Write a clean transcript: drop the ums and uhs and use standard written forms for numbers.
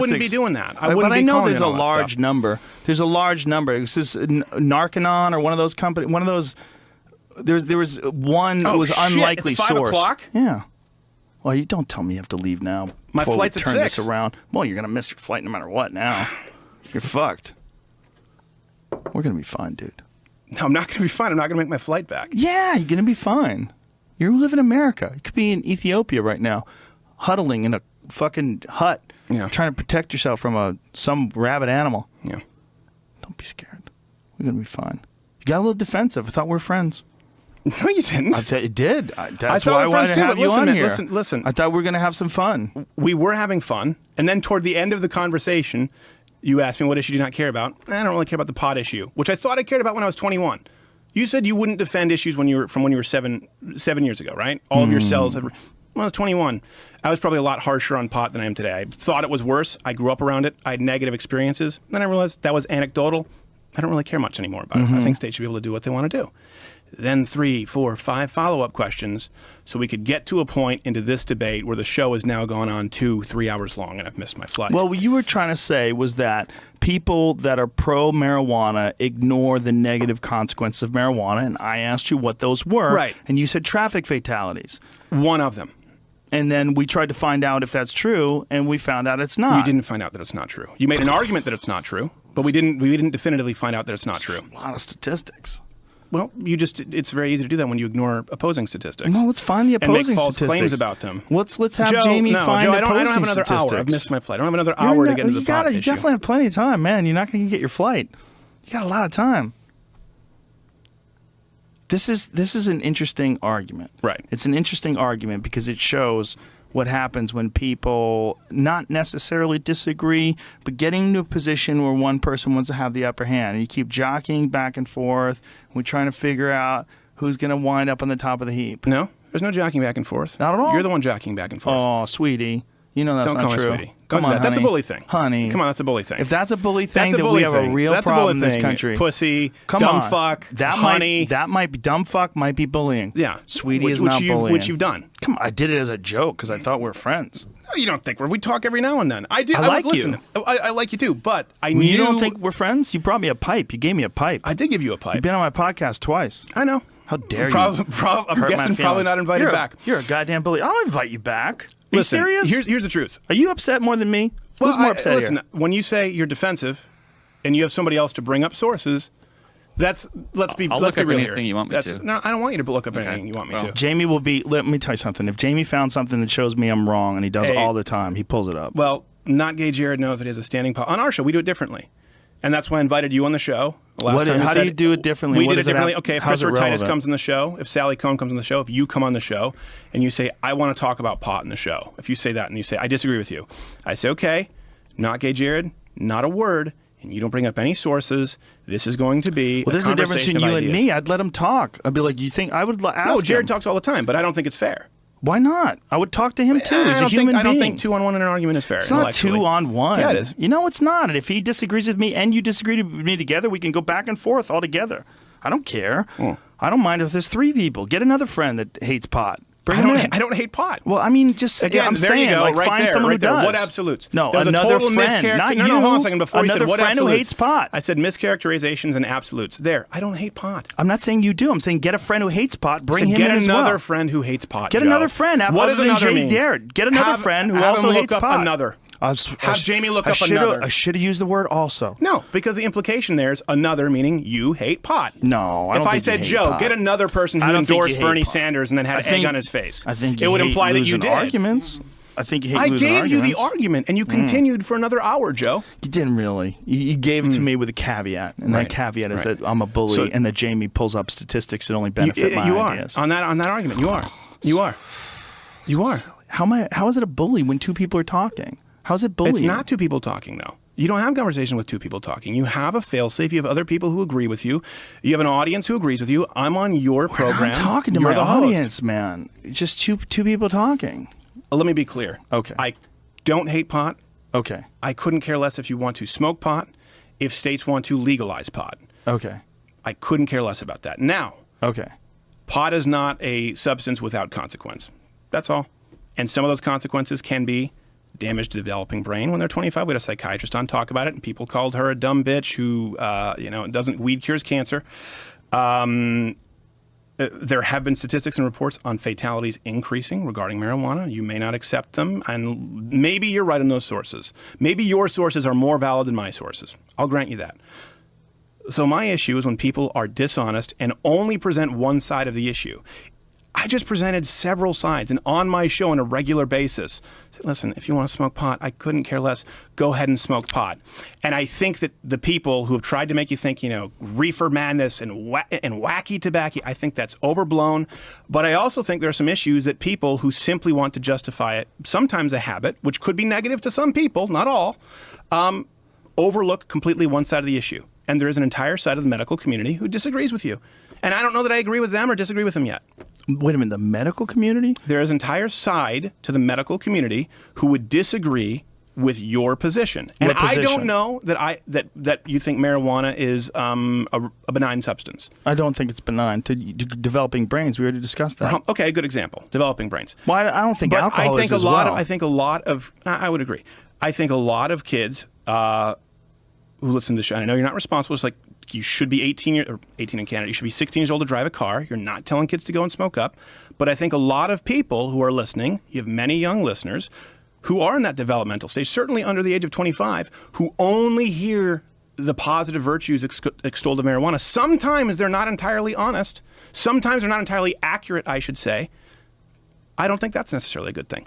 wouldn't be doing that. But I know there's a large number. There's a large number. This is Narcanon or one of those companies. One of those. There was one. Oh, it was shit. unlikely It's 5 source. o'clock? Yeah. Well, you don't tell me you have to leave now. My before flight's we at turn 6. this around. Well, you're gonna miss your flight no matter what. Now, you're fucked. We're gonna be fine, dude. No, I'm not going to be fine. I'm not going to make my flight back. Yeah, you're gonna be fine. You live in America. You could be in Ethiopia right now, huddling in a fucking hut, Yeah. trying to protect yourself from some rabid animal. Yeah. Don't be scared. We're gonna be fine. You got a little defensive. I thought we were friends. No, you didn't. I thought you did. That's thought why I we were wanted friends to too, have but you listen, on man, here. listen. I thought we were gonna have some fun. We were having fun, and then toward the end of the conversation, you asked me what issue do you not care about. I don't really care about the pot issue, which I thought I cared about when I was 21. You said you wouldn't defend issues when you were 7 years ago, right? All of your cells had. When I was 21, I was probably a lot harsher on pot than I am today. I thought it was worse. I grew up around it. I had negative experiences. Then I realized that was anecdotal. I don't really care much anymore about it. I think states should be able to do what they want to do. Then 3, 4, 5 follow-up questions so we could get to a point into this debate where the show has now gone on 2-3 hours long and I've missed my flight. Well, what you were trying to say was that people that are pro-marijuana ignore the negative consequences of marijuana, and I asked you what those were. Right. And you said traffic fatalities. One of them. And then we tried to find out if that's true, and we found out it's not. You didn't find out that it's not true. You made an argument that it's not true, but we didn't definitively find out that it's not true. A lot of statistics. Well, it's very easy to do that when you ignore opposing statistics. No, let's find the opposing and make false statistics. claims about them. Let's have Joe, Jamie find Joe, opposing I don't have another statistics. hour. I've missed my flight. I don't have another hour to get into the pot issue. You definitely have plenty of time, man. You're not going to get your flight. You got a lot of time. This is an interesting argument. Right. It's an interesting argument because it shows what happens when people not necessarily disagree, but getting into a position where one person wants to have the upper hand. And you keep jockeying back and forth. We're trying to figure out who's going to wind up on the top of the heap. No, there's no jockeying back and forth. Not at all? You're the one jockeying back and forth. Oh, sweetie. You know that's Don't not call me true. sweetie. Come on, honey. That's a bully thing. Honey. Come on, that's a bully thing. If that's a bully thing, that's a then bully we have thing. a real That's problem a bully in this thing. country. Pussy, Come dumb on. fuck, that honey. Might be dumb fuck might be bullying. Yeah. Sweetie which, is not bullying. Which you've done. Come on, I did it as a joke because I thought we were friends. No, you don't think we talk every now and then. I do. I like listen, you. I like you too, but I knew. You don't think we're friends? You brought me a pipe. You gave me a pipe. I did give you a pipe. You've been on my podcast twice. I know. How dare you? I'm Hurt my guessing probably feelings. not invited back. You're a goddamn bully. I'll invite you back. Are Listen, you serious? Here's the truth. Are you upset more than me? Who's more upset listen, here? when you say you're defensive, and you have somebody else to bring up sources, let's be I'll let's look be up real anything here. you want me to. No, I don't want you to look up anything you want me to. Jamie will be. Let me tell you something. If Jamie found something that shows me I'm wrong, and he does Hey. all the time, he pulls it up. Well, not gay Jared knows it is a standing on our show. We do it differently, and that's why I invited you on the show. Last time how do you do it differently? We What did it does it differently. have- Okay, if how's it Christopher Titus relevant? comes on the show, if Sally Cohn comes on the show, if you come on the show, and you say I want to talk about pot in the show, if you say that and you say I disagree with you, I say okay, not gay Jared, not a word. And you don't bring up any sources. This is going to be. Well, there's a difference between you and ideas. me. I'd let him talk. I'd be like, "You think I would ask?" No, Jared him. talks all the time, but I don't think it's fair. Why not? I would talk to him too. He's a human I don't being. think 2-on-1 in an argument is fair. It's not 2-on-1. Yeah, it is. You know, it's not. And if he disagrees with me and you disagree with me together, we can go back and forth all together. I don't care. I don't mind if there's 3 people. Get another friend that hates pot. Bring him in. I don't hate pot. Well, I mean, just Again, I'm there saying, you go, like, right find there, someone right who there. does. What absolutes? No, There was another a total friend, mischaracter- not no, you. No, hold on a second. Before you Another said what friend who absolutes? hates pot. I said mischaracterizations and absolutes. There, I don't hate pot. I'm not saying you do. I'm saying get a friend who hates pot. Bring I said him get in as well. another friend who hates pot. Get Joe. another friend. What other does than another Jay mean? Garrett. Get another friend who have also him hates look up pot. another. Have Jamie look up should've- another. I should have used the word also. No, because the implication there is another, meaning you hate pot. No, I don't If I think you said, hate Joe, pot. get another person I who don't think you endorsed hate Bernie pot. Sanders and then had egg on his face, I think it would you hate imply that you losing did. arguments. I think you hate I losing gave you the arguments. argument, and you continued for another hour, Joe. You didn't really. You gave it to me with a caveat, and Right. that caveat is Right. that I'm a bully, So- and that Jamie pulls up statistics that only benefit my you ideas. are on that argument. You are. You are. You are. How is it a bully when 2 people are talking? How is it bullying? It's not 2 people talking, though. You don't have a conversation with 2 people talking. You have a failsafe. You have other people who agree with you. You have an audience who agrees with you. I'm on your program. I'm talking to You're my the host. audience, man. Just two people talking. Let me be clear. Okay. I don't hate pot. Okay. I couldn't care less if you want to smoke pot, if states want to legalize pot. Okay. I couldn't care less about that. Now, Okay. pot is not a substance without consequence. That's all. And some of those consequences can be damage to the developing brain when they're 25. We had a psychiatrist on talk about it, and people called her a dumb bitch who, weed cures cancer. There have been statistics and reports on fatalities increasing regarding marijuana. You may not accept them, and maybe you're right on those sources. Maybe your sources are more valid than my sources. I'll grant you that. So my issue is when people are dishonest and only present one side of the issue. I just presented several sides, and on my show on a regular basis, said, listen, if you want to smoke pot, I couldn't care less. Go ahead and smoke pot. And I think that the people who have tried to make you think, reefer madness and wacky tobacco, I think that's overblown. But I also think there are some issues that people who simply want to justify it, sometimes a habit, which could be negative to some people, not all, overlook completely one side of the issue. And there is an entire side of the medical community who disagrees with you. And I don't know that I agree with them or disagree with them yet. Wait a minute, the medical community? There is an entire side to the medical community who would disagree with your position. And I don't know that you think marijuana is a benign substance. I don't think it's benign. To developing brains, we already discussed that. Okay, good example. Developing brains. Well, I don't think alcohol is as well. I would agree. I think a lot of kids who listen to the show, I know you're not responsible, it's like you should be 18 in Canada, you should be 16 years old to drive a car. You're not telling kids to go and smoke up. But I think a lot of people who are listening, you have many young listeners who are in that developmental stage, certainly under the age of 25, who only hear the positive virtues extolled of marijuana. Sometimes they're not entirely honest. Sometimes they're not entirely accurate, I should say. I don't think that's necessarily a good thing.